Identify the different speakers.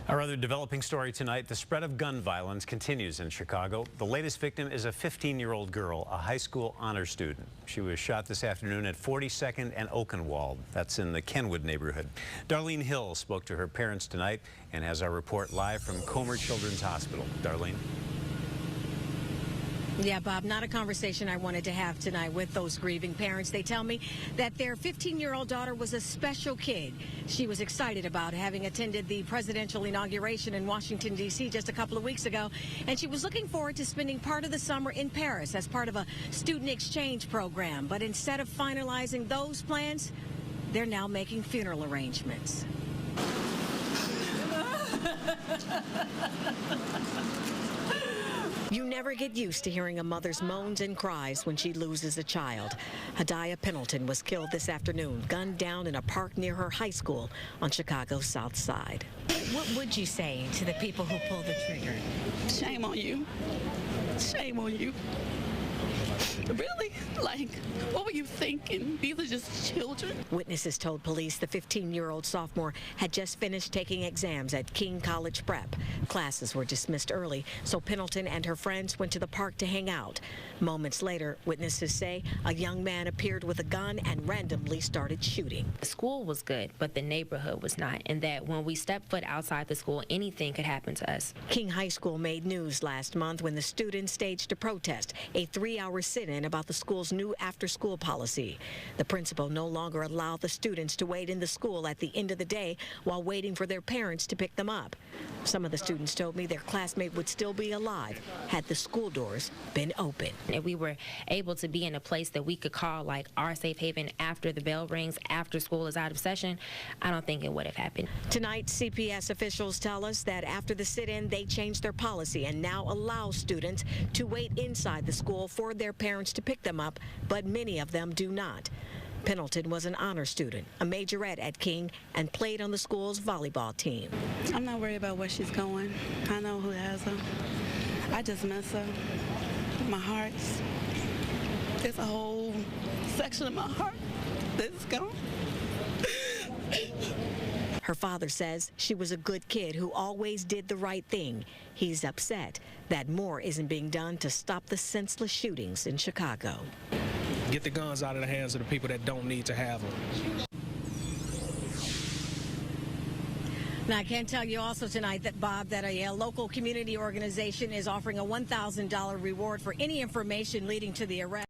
Speaker 1: Our other developing story tonight, the spread of gun violence continues in Chicago. The latest victim is a 15-year-old girl, a high school honor student. She was shot this afternoon at 42nd and Oakenwald. That's in the Kenwood neighborhood. Darlene Hill spoke to her parents tonight and has our report live from Comer Children's Hospital. Darlene.
Speaker 2: Yeah, Bob, not a conversation I wanted to have tonight with those grieving parents. They tell me that their 15-year-old daughter was a special kid. She was excited about having attended the presidential inauguration in Washington, D.C. just a couple of weeks ago, and she was looking forward to spending part of the summer in Paris as part of a student exchange program. But instead of finalizing those plans, they're now making funeral arrangements. You never get used to hearing a mother's moans and cries when she loses a child. Hadiya Pendleton was killed this afternoon, gunned down in a park near her high school on Chicago's South Side.
Speaker 3: What would you say to the people who pulled the trigger?
Speaker 4: Shame on you. Shame on you. Really? Like, what were you thinking? These are just children.
Speaker 2: Witnesses told police the 15-year-old sophomore had just finished taking exams at King College Prep. Classes were dismissed early, so Pendleton and her friends went to the park to hang out. Moments later, witnesses say a young man appeared with a gun and randomly started shooting.
Speaker 5: The school was good, but the neighborhood was not, and that when we stepped foot outside the school, anything could happen to us.
Speaker 2: King High School made news last month when the students staged a protest, a 3-hour sit-in about the school's new after-school policy. The principal no longer allowed the students to wait in the school at the end of the day while waiting for their parents to pick them up. Some of the students told me their classmate would still be alive had the school doors been open.
Speaker 5: If we were able to be in a place that we could call like our safe haven after the bell rings, after school is out of session, I don't think it would have happened.
Speaker 2: Tonight, CPS officials tell us that after the sit-in, they changed their policy and now allow students to wait inside the school for their parents to pick them up, but many of them do not. Pendleton was an honor student, a majorette at King, and played on the school's volleyball team.
Speaker 4: I'm not worried about where she's going. I know who has her. I just miss her. My heart's, there's a whole section of my heart that's gone.
Speaker 2: Her father says she was a good kid who always did the right thing. He's upset that more isn't being done to stop the senseless shootings in Chicago.
Speaker 6: Get the guns out of the hands of the people that don't need to have them.
Speaker 2: Now, I can tell you also tonight that, Bob, that a local community organization is offering a $1,000 reward for any information leading to the arrest.